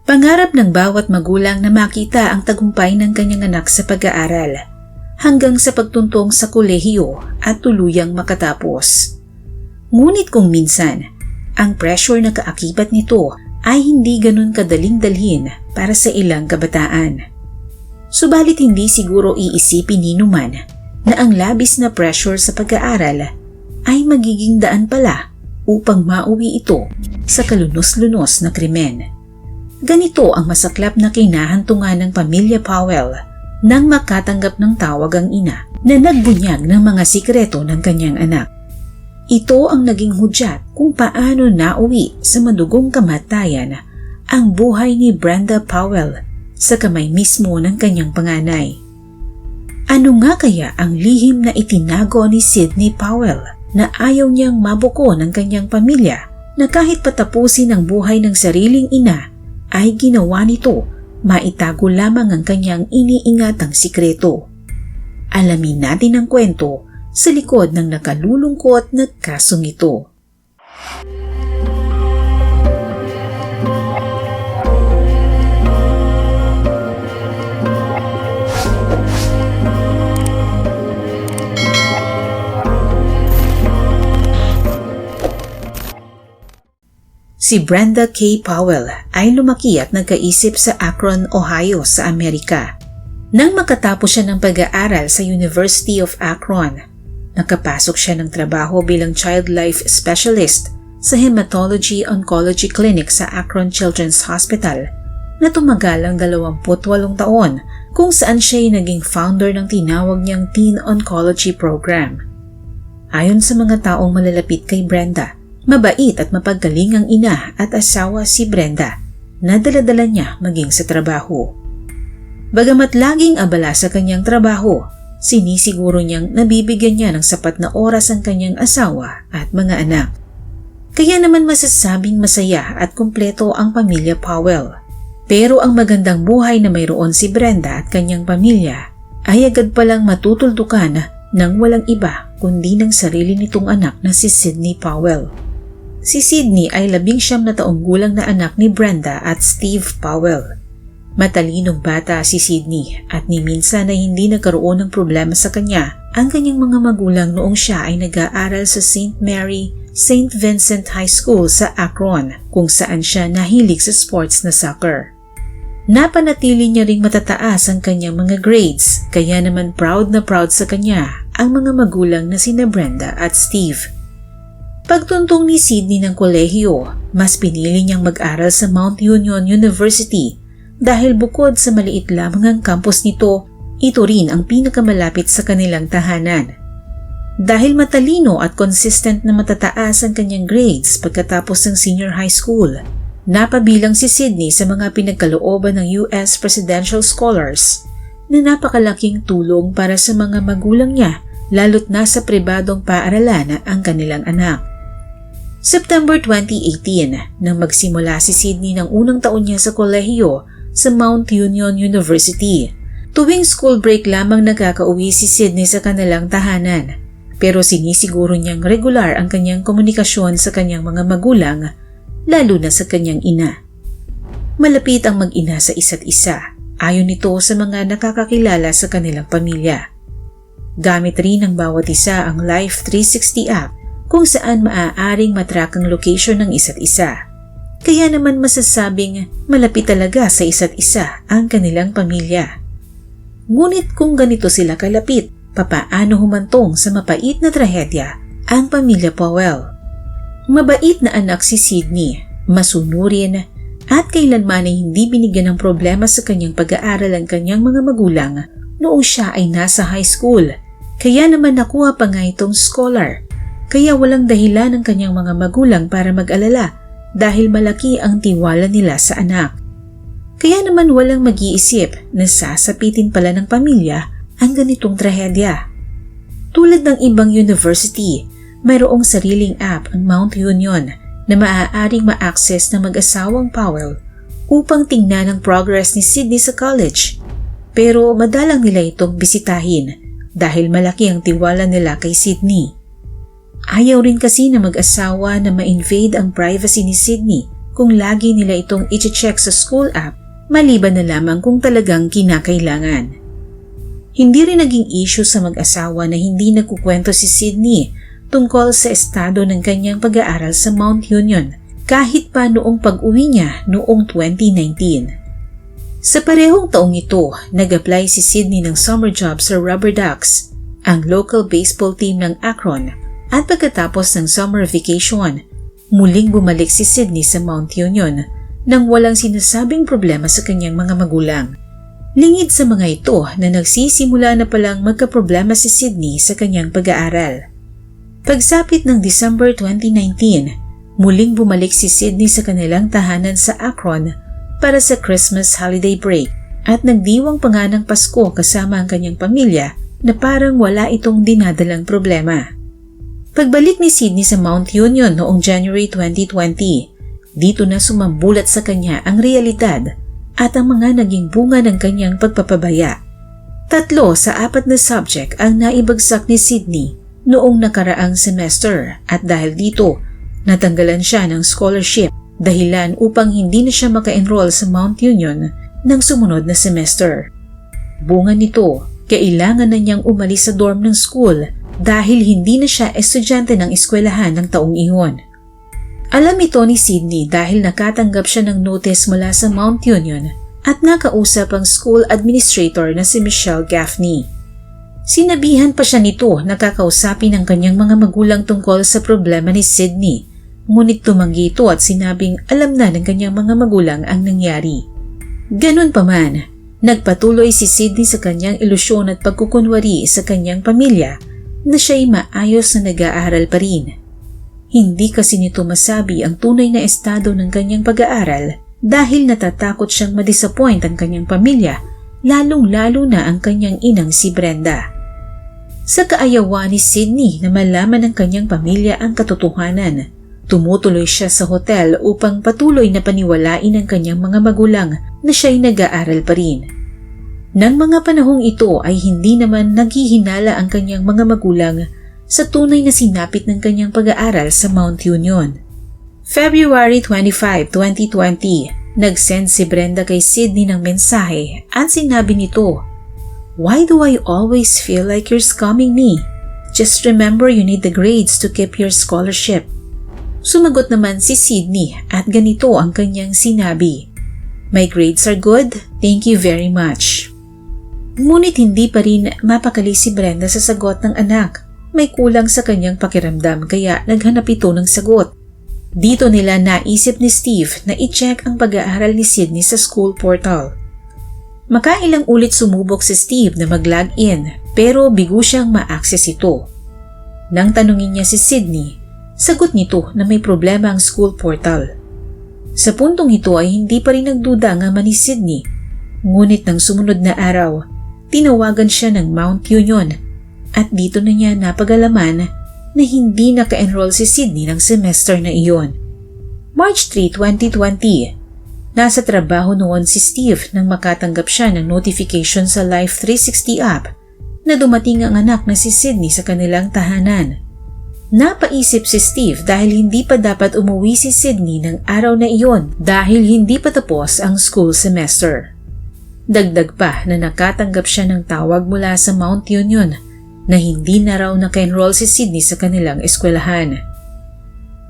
Pangarap ng bawat magulang na makita ang tagumpay ng kanyang anak sa pag-aaral, hanggang sa pagtuntong sa kolehiyo at tuluyang makatapos. Ngunit kung minsan, ang pressure na kaakibat nito ay hindi ganun kadaling dalhin para sa ilang kabataan. Subalit hindi siguro iisipin ni Numan na ang labis na pressure sa pag-aaral ay magiging daan pala upang mauwi ito sa kalunos-lunos na krimen. Ganito ang masaklap na kinahantungan ng pamilya Powell nang makatanggap ng tawag ang ina na nagbunyag ng mga sikreto ng kanyang anak. Ito ang naging hudyat kung paano nauwi sa madugong kamatayan ang buhay ni Brenda Powell sa kamay mismo ng kanyang panganay. Ano nga kaya ang lihim na itinago ni Sidney Powell na ayaw niyang mabuko ng kanyang pamilya na kahit patapusin ang buhay ng sariling ina ay ginawa nito maitago lamang ang kanyang iniingatang sikreto? Alamin natin ang kwento sa likod ng nakalulungkot na kasong ito. Si Brenda K. Powell ay lumaki at nagkaisip sa Akron, Ohio sa Amerika. Nang makatapos siya ng pag-aaral sa University of Akron, nakapasok siya ng trabaho bilang Child Life Specialist sa Hematology Oncology Clinic sa Akron Children's Hospital na tumagal ang 28 taon, kung saan siya ay naging founder ng tinawag niyang Teen Oncology Program. Ayon sa mga taong malalapit kay Brenda, mabait at mapaggaling ang ina at asawa si Brenda na dala-dala niya maging sa trabaho. Bagamat laging abala sa kanyang trabaho, sinisiguro niyang nabibigyan niya ng sapat na oras ang kanyang asawa at mga anak. Kaya naman masasabing masaya at kumpleto ang pamilya Powell. Pero ang magandang buhay na mayroon si Brenda at kanyang pamilya ay agad palang matutuldukan ng walang iba kundi ng sarili nitong anak na si Sidney Powell. Si Sidney ay 19 na taong gulang na anak ni Brenda at Steve Powell. Matalinong bata si Sidney at ni minsan ay hindi nagkaroon ng problema sa kanya ang kanyang mga magulang noong siya ay nag-aaral sa St. Mary, St. Vincent High School sa Akron, kung saan siya nahilig sa sports na soccer. Napanatili niya ring matataas ang kanyang mga grades, kaya naman proud na proud sa kanya ang mga magulang na sina Brenda at Steve. Pagtuntong ni Sidney ng kolehiyo, mas pinili niyang mag-aral sa Mount Union University dahil bukod sa maliit lamang ang campus nito, ito rin ang pinakamalapit sa kanilang tahanan. Dahil matalino at consistent na matataas ang kanyang grades pagkatapos ng senior high school, napabilang si Sidney sa mga pinagkalooban ng US Presidential Scholars na napakalaking tulong para sa mga magulang niya, lalo't nasa pribadong paaralan ang kanilang anak. September 2018 nang magsimula si Sidney ng unang taon niya sa kolehiyo sa Mount Union University. Tuwing school break lamang nakakauwi si Sidney sa kanilang tahanan, pero sinisiguro niyang regular ang kanyang komunikasyon sa kanyang mga magulang, lalo na sa kanyang ina. Malapit ang mag-ina sa isa't isa, ayon nito sa mga nakakakilala sa kanilang pamilya. Gamit rin ng bawat isa ang Life 360 app kung saan maaaring matrack ang location ng isa't isa. Kaya naman masasabing malapit talaga sa isa't isa ang kanilang pamilya. Ngunit kung ganito sila kalapit, papaano humantong sa mapait na trahedya ang pamilya Powell? Mabait na anak si Sidney, masunurin at kailanman ay hindi binigyan ng problema sa kanyang pag-aaral ang kanyang mga magulang noong siya ay nasa high school. Kaya naman nakuha pa nga itong scholar. Kaya walang dahilan ng kanyang mga magulang para mag-alala dahil malaki ang tiwala nila sa anak. Kaya naman walang mag-iisip na sasapitin pala ng pamilya ang ganitong trahedya. Tulad ng ibang university, mayroong sariling app ang Mount Union na maaaring ma-access ng mag-asawang Powell upang tingnan ang progress ni Sidney sa college. Pero madalang nila itong bisitahin dahil malaki ang tiwala nila kay Sidney. Ayaw rin kasi na mag-asawa na ma-invade ang privacy ni Sidney kung lagi nila itong i-check sa school app maliban na lamang kung talagang kinakailangan. Hindi rin naging issue sa mag-asawa na hindi nagkukwento si Sydney tungkol sa estado ng kanyang pag-aaral sa Mount Union kahit pa noong pag-uwi niya noong 2019. Sa parehong taong ito, nag-apply si Sydney ng summer job sa Rubber Ducks, ang local baseball team ng Akron, at pagkatapos ng summer vacation, muling bumalik si Sydney sa Mount Union nang walang sinasabing problema sa kanyang mga magulang. Lingid sa mga ito na nagsisimula na palang magkaproblema si Sydney sa kanyang pag-aaral. Pagsapit ng December 2019, muling bumalik si Sydney sa kanilang tahanan sa Akron para sa Christmas holiday break at nagdiwang pa nga ng Pasko kasama ang kanyang pamilya na parang wala itong dinadalang problema. Pagbalik ni Sydney sa Mount Union noong January 2020, dito na sumambulat sa kanya ang realidad at ang mga naging bunga ng kanyang pagpapabaya. 3 sa 4 na subject ang naibagsak ni Sydney noong nakaraang semester at dahil dito, natanggalan siya ng scholarship dahilan upang hindi na siya maka-enroll sa Mount Union ng sumunod na semester. Bunga nito, kailangan na niyang umalis sa dorm ng school dahil hindi na siya estudyante ng eskwelahan ng taong iyon. Alam ito ni Sydney dahil nakatanggap siya ng notice mula sa Mount Union at nakausap ang school administrator na si Michelle Gaffney. Sinabihan pa siya nito na kakausapin ang kanyang mga magulang tungkol sa problema ni Sydney, ngunit tumanggi ito at sinabing alam na ng kanyang mga magulang ang nangyari. Ganun pa man, nagpatuloy si Sydney sa kanyang ilusyon at pagkukunwari sa kanyang pamilya na siya'y maayos na nag-aaral pa rin. Hindi kasi nito masabi ang tunay na estado ng kanyang pag-aaral dahil natatakot siyang madisappoint ang kanyang pamilya, lalong-lalo na ang kanyang inang si Brenda. Sa kaayawan ni Sydney na malaman ng kanyang pamilya ang katotohanan, tumutuloy siya sa hotel upang patuloy na paniwalain ang kanyang mga magulang na siya'y nag-aaral pa rin. Nang mga panahong ito ay hindi naman naghihinala ang kanyang mga magulang sa tunay na sinapit ng kanyang pag-aaral sa Mount Union. February 25, 2020, nag-send si Brenda kay Sydney ng mensahe at sinabi nito, "Why do I always feel like you're scamming me? Just remember you need the grades to keep your scholarship." Sumagot naman si Sydney at ganito ang kanyang sinabi, "My grades are good, thank you very much." Ngunit hindi pa rin mapakali si Brenda sa sagot ng anak. May kulang sa kanyang pakiramdam kaya naghanap ito ng sagot. Dito nila naisip ni Steve na i-check ang pag-aaral ni Sydney sa school portal. Makailang ulit sumubok si Steve na mag-log in pero bigo siyang ma-access ito. Nang tanungin niya si Sydney, sagot nito na may problema ang school portal. Sa puntong ito ay hindi pa rin nagduda ang ama ni Sydney, ngunit ng sumunod na araw, tinawagan siya ng Mount Union at dito na niya napag-alaman na hindi naka-enroll si Sydney ng semester na iyon. March 3, 2020, nasa trabaho noon si Steve nang makatanggap siya ng notification sa Life 360 app na dumating ang anak na si Sydney sa kanilang tahanan. Napaisip si Steve dahil hindi pa dapat umuwi si Sydney ng araw na iyon dahil hindi pa tapos ang school semester. Dagdag pa na nakatanggap siya ng tawag mula sa Mount Union na hindi na raw naka-enroll si Sydney sa kanilang eskwelahan.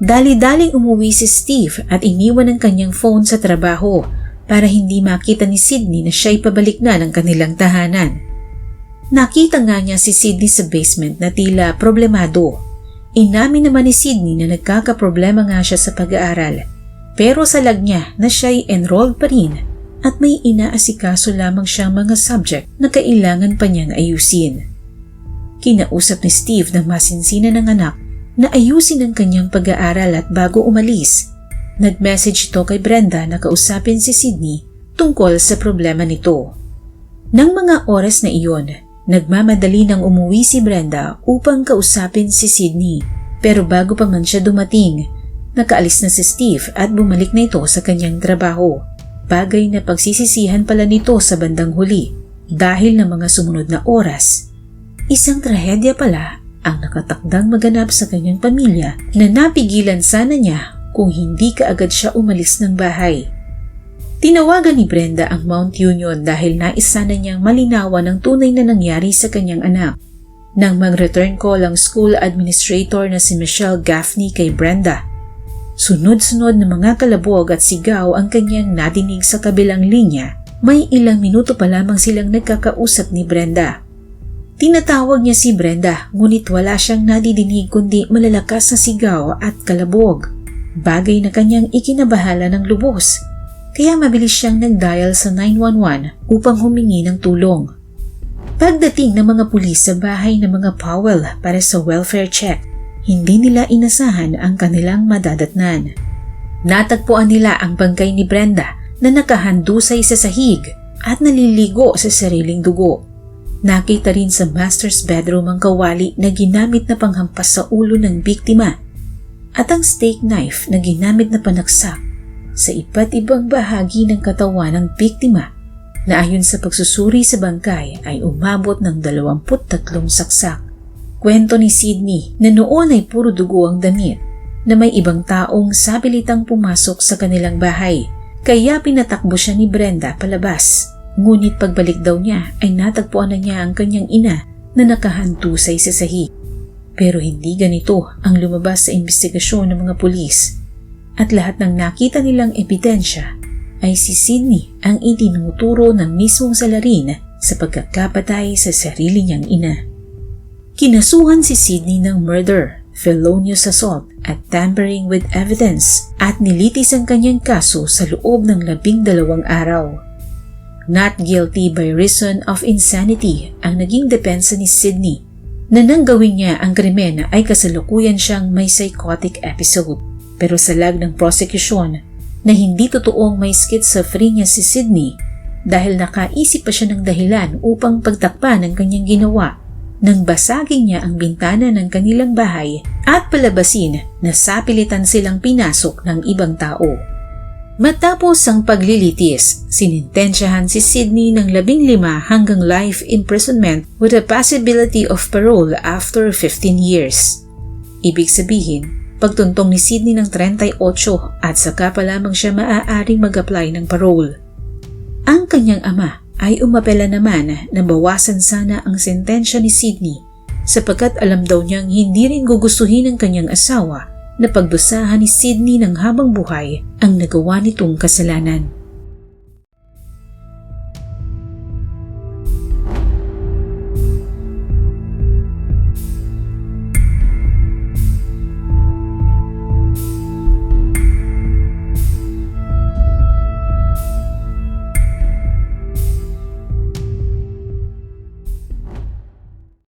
Dali-daling umuwi si Steve at iniwan ang kanyang phone sa trabaho para hindi makita ni Sydney na siya'y pabalik na ng kanilang tahanan. Nakita nga niya si Sydney sa basement na tila problemado. Inamin naman ni Sydney na nagkakaproblema nga siya sa pag-aaral pero salag niya na siya'y enrolled pa rin at may inaasikaso lamang siyang mga subject na kailangan pa niyang ayusin. Kinausap ni Steve na masinsina ng anak na ayusin ang kanyang pag-aaral at bago umalis, nag-message ito kay Brenda na kausapin si Sydney tungkol sa problema nito. Nang mga oras na iyon, nagmamadali nang umuwi si Brenda upang kausapin si Sydney pero bago pa man siya dumating, nakaalis na si Steve at bumalik na ito sa kanyang trabaho. Bagay na pagsisisihan pala nito sa bandang huli dahil ng mga sumunod na oras. Isang trahedya pala ang nakatakdang maganap sa kanyang pamilya na napigilan sana niya kung hindi kaagad siya umalis ng bahay. Tinawagan ni Brenda ang Mount Union dahil nais sana niyang malinawan ang tunay na nangyari sa kanyang anak. Nang mag-return call ang school administrator na si Michelle Gaffney kay Brenda, sunod-sunod na mga kalabog at sigaw ang kanyang nadinig sa kabilang linya. May ilang minuto pa lamang silang nagkakausap ni Brenda. Tinatawag niya si Brenda ngunit wala siyang nadidinig kundi malalakas na sigaw at kalabog. Bagay na kanyang ikinabahala ng lubos. Kaya mabilis siyang nag-dial sa 911 upang humingi ng tulong. Pagdating ng mga pulis sa bahay ng mga Powell para sa welfare check, hindi nila inasahan ang kanilang madadatnan. Natagpuan nila ang bangkay ni Brenda na nakahandusay sa sahig at naliligo sa sariling dugo. Nakita rin sa master's bedroom ang kawali na ginamit na panghampas sa ulo ng biktima at ang steak knife na ginamit na panaksak sa iba't ibang bahagi ng katawan ng biktima na ayon sa pagsusuri sa bangkay ay umabot ng 23 saksak. Kwento ni Sydney na noon ay puro dugo ang damit na may ibang taong sabilitang pumasok sa kanilang bahay kaya pinatakbo siya ni Brenda palabas. Ngunit pagbalik daw niya ay natagpuan na niya ang kanyang ina na nakahantusay sa sahig. Pero hindi ganito ang lumabas sa investigasyon ng mga pulis at lahat ng nakita nilang ebidensya ay si Sydney ang itinuturo ng mismong salarin sa pagkakapatay sa sarili niyang ina. Kinasuhan si Sydney ng murder, felonious assault at tampering with evidence at nilitis ang kanyang kaso sa loob ng 12 araw. Not guilty by reason of insanity ang naging depensa ni Sydney na nang gawin niya ang krimen ay kasalukuyan siyang may psychotic episode. Pero sa lag ng prosecution na hindi totoong may schizophrenia si Sydney dahil nakaisip pa siya ng dahilan upang pagtakpan ang kanyang ginawa nang basagin niya ang bintana ng kanilang bahay at palabasin na sapilitan silang pinasok ng ibang tao. Matapos ang paglilitis, sinintensyahan si Sydney ng 15 hanggang life imprisonment with a possibility of parole after 15 years. Ibig sabihin, pagtuntong ni Sydney ng 38 at saka pa lamang siya maaaring mag-apply ng parole. Ang kanyang ama ay umapela naman na bawasan sana ang sentensya ni Sydney sapagkat alam daw niyang hindi rin gugustuhin ng kanyang asawa na pagdusahan ni Sydney ng habang buhay ang nagawa nitong kasalanan.